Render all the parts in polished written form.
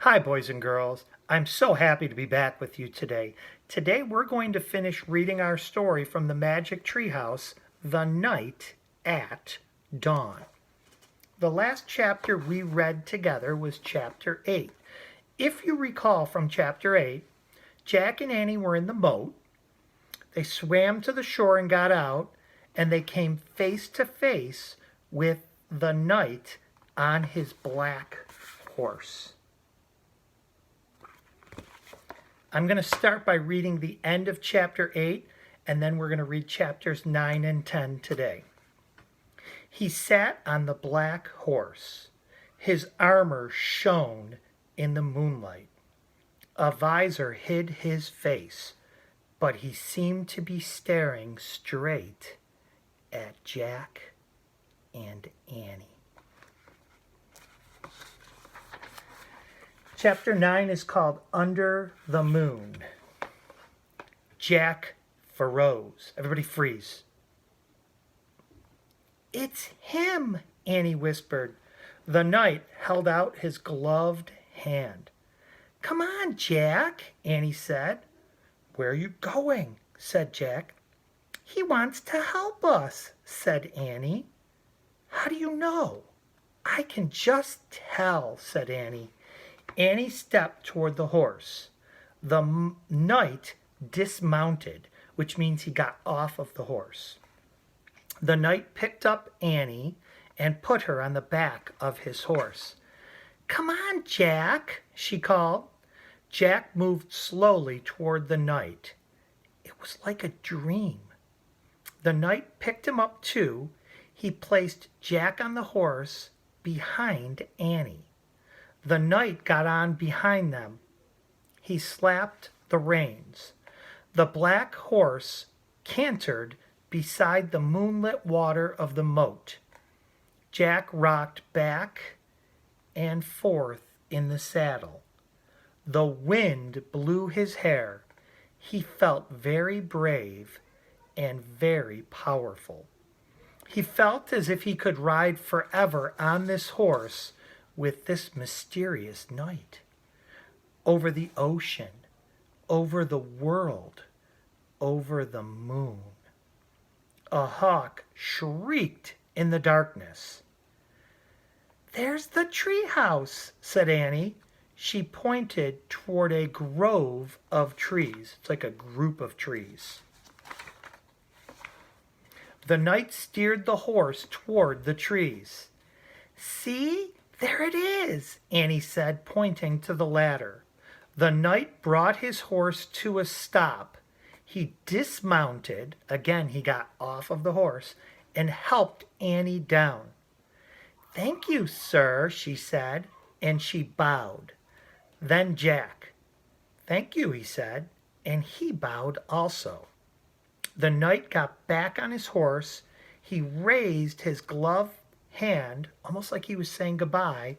Hi, boys and girls. I'm so happy to be back with you today. Today we're going to finish reading our story from the Magic Treehouse, The Night at Dawn. The last chapter we read together was chapter 8. If you recall from chapter 8, Jack and Annie were in the boat. They swam to the shore and got out, and they came face to face with the knight on his black horse. I'm going to start by reading the end of chapter 8, and then we're going to read chapters 9 and 10 today. He sat on the black horse. His armor shone in the moonlight. A visor hid his face, but he seemed to be staring straight at Jack and Annie. Chapter 9 is called Under the Moon. Jack froze. Everybody freeze. It's him, Annie whispered. The knight held out his gloved hand. Come on, Jack, Annie said. Where are you going? Said Jack. He wants to help us, said Annie. How do you know? I can just tell, said Annie. Annie stepped toward the horse. The knight dismounted, which means he got off of the horse. The knight picked up Annie and put her on the back of his horse. Come on, Jack, she called. Jack moved slowly toward the knight. It was like a dream. The knight picked him up too. He placed Jack on the horse behind Annie. The knight got on behind them. He slapped the reins. The black horse cantered beside the moonlit water of the moat. Jack rocked back and forth in the saddle. The wind blew his hair. He felt very brave and very powerful. He felt as if he could ride forever on this horse with this mysterious knight. Over the ocean, over the world, over the moon. A hawk shrieked in the darkness. There's the treehouse, said Annie. She pointed toward a grove of trees. It's like a group of trees. The knight steered the horse toward the trees. See? There it is, Annie said, pointing to the ladder. The knight brought his horse to a stop. He dismounted, again he got off of the horse, and helped Annie down. Thank you, sir, she said, and she bowed. Then Jack. Thank you, he said, and he bowed also. The knight got back on his horse. He raised his gloved hand, almost like he was saying goodbye.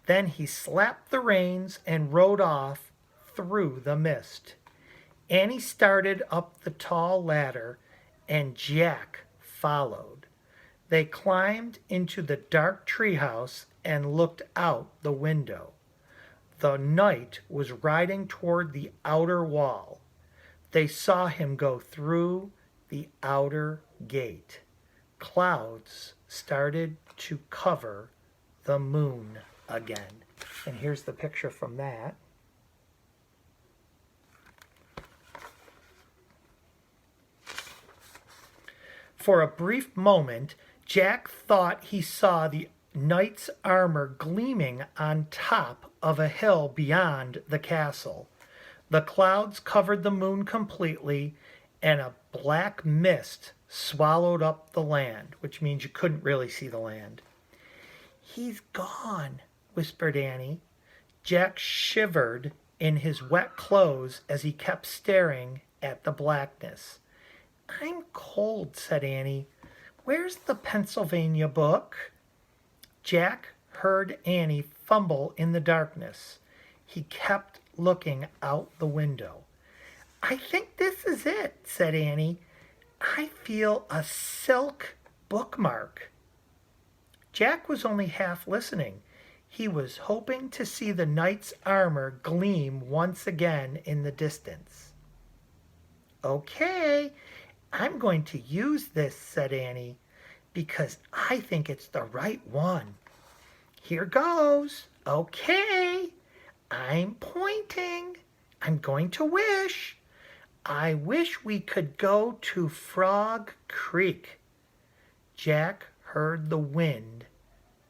Then he slapped the reins and rode off through the mist. Annie started up the tall ladder, and Jack followed. They climbed into the dark treehouse and looked out the window. The knight was riding toward the outer wall. They saw him go through the outer gate. Clouds started to cover the moon again. And here's the picture from that. For a brief moment, Jack thought he saw the knight's armor gleaming on top of a hill beyond the castle. The clouds covered the moon completely, and a black mist swallowed up the land, which means you couldn't really see the land. He's gone, whispered Annie. Jack shivered in his wet clothes as he kept staring at the blackness. I'm cold, said Annie. Where's the Pennsylvania book? Jack heard Annie fumble in the darkness. He kept looking out the window. I think this is it, said Annie. I feel a silk bookmark. Jack was only half listening. He was hoping to see the knight's armor gleam once again in the distance. "Okay, I'm going to use this," said Annie, "because I think it's the right one. Here goes. Okay, I'm pointing. I'm going to wish. I wish we could go to Frog Creek." Jack heard the wind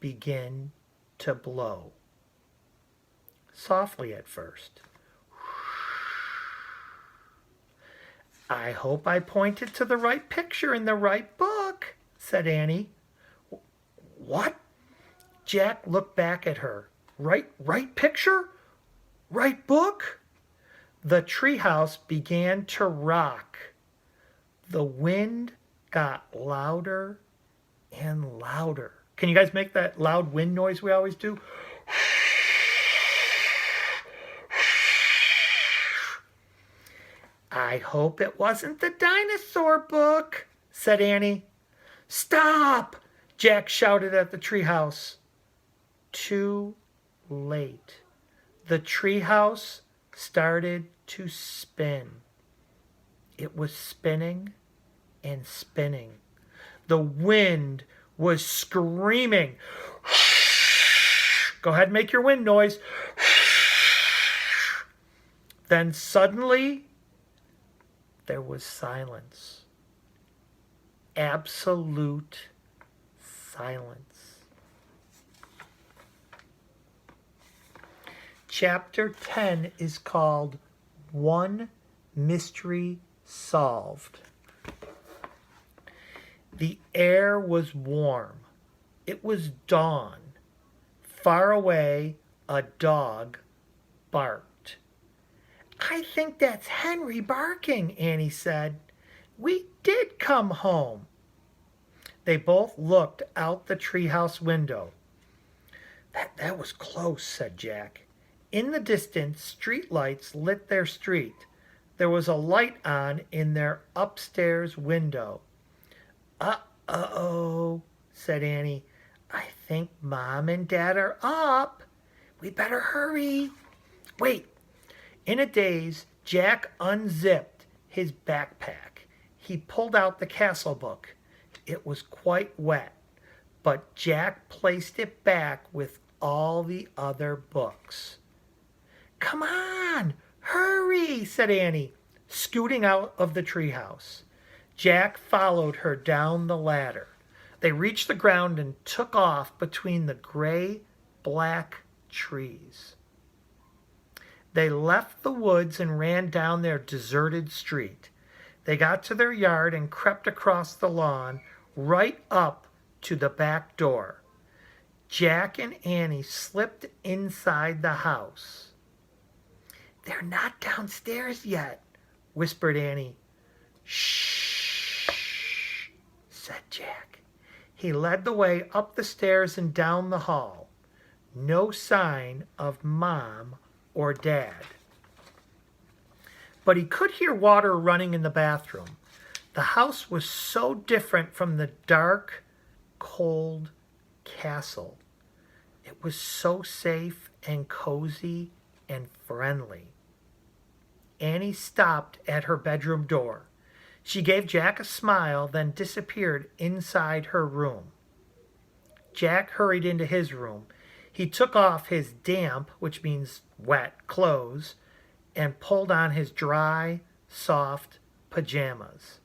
begin to blow. Softly at first. "I hope I pointed to the right picture in the right book," said Annie. "What?" Jack looked back at her. Right picture? Right book?" The treehouse began to rock. The wind got louder and louder. Can you guys make that loud wind noise we always do? "I hope it wasn't the dinosaur book," said Annie. "Stop!" Jack shouted at the treehouse. Too late. The treehouse started to spin. It was spinning and spinning. The wind was screaming. Go ahead and make your wind noise. Then suddenly, there was silence. Absolute silence. Chapter 10 is called One Mystery Solved. The air was warm. It was dawn. Far away, a dog barked. "I think that's Henry barking," Annie said. "We did come home." They both looked out the treehouse window. That was close," said Jack. In the distance, street lights lit their street. There was a light on in their upstairs window. "Uh-oh," said Annie. "I think Mom and Dad are up. We better hurry." "Wait." In a daze, Jack unzipped his backpack. He pulled out the castle book. It was quite wet, but Jack placed it back with all the other books. "Come on, hurry," said Annie, scooting out of the treehouse. Jack followed her down the ladder. They reached the ground and took off between the gray-black trees. They left the woods and ran down their deserted street. They got to their yard and crept across the lawn right up to the back door. Jack and Annie slipped inside the house. "They're not downstairs yet," whispered Annie. "Shh," said Jack. He led the way up the stairs and down the hall. No sign of Mom or Dad. But he could hear water running in the bathroom. The house was so different from the dark, cold castle. It was so safe and cozy and friendly. Annie stopped at her bedroom door. She gave Jack a smile, then disappeared inside her room. Jack hurried into his room. He took off his damp, which means wet, clothes, and pulled on his dry, soft pajamas.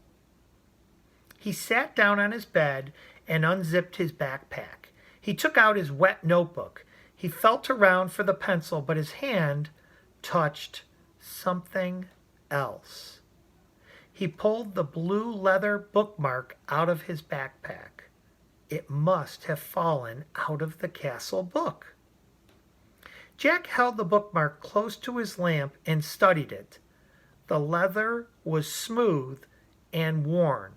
He sat down on his bed and unzipped his backpack. He took out his wet notebook. He felt around for the pencil, but his hand touched something else. He pulled the blue leather bookmark out of his backpack. It must have fallen out of the castle book. Jack held the bookmark close to his lamp and studied it. The leather was smooth and worn.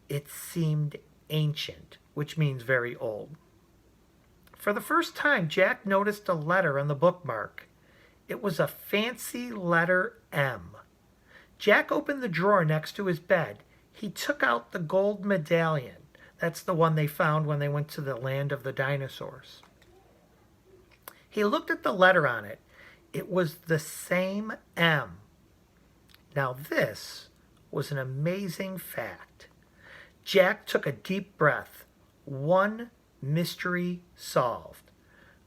It seemed ancient, which means very old. For the first time, Jack noticed a letter on the bookmark. It was a fancy letter M. Jack opened the drawer next to his bed. He took out the gold medallion. That's the one they found when they went to the land of the dinosaurs. He looked at the letter on it. It was the same M. Now this was an amazing fact. Jack took a deep breath. One mystery solved.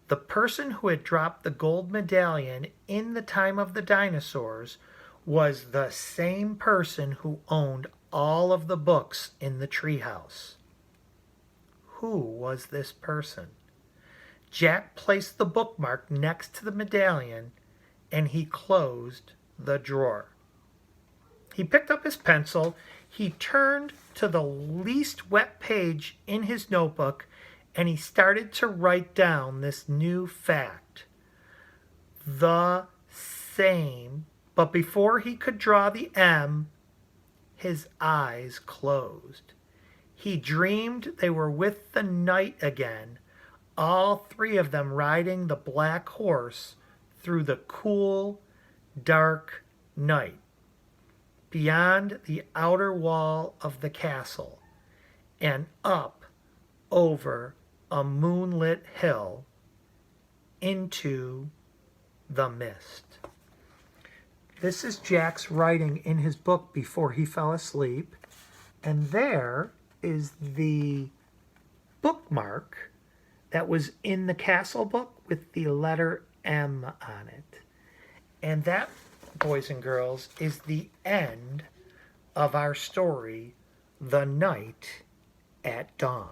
The person who had dropped the gold medallion in the time of the dinosaurs was the same person who owned all of the books in the treehouse. Who was this person? Jack placed the bookmark next to the medallion and he closed the drawer. He picked up his pencil, he turned to the least wet page in his notebook, and he started to write down this new fact. The same, but before he could draw the M, his eyes closed. He dreamed they were with the knight again, all three of them riding the black horse through the cool, dark night, beyond the outer wall of the castle, and up over a moonlit hill into the mist. This is Jack's writing in his book before he fell asleep, and there is the bookmark that was in the castle book with the letter M on it. And that, boys and girls, is the end of our story, The Night at Dawn.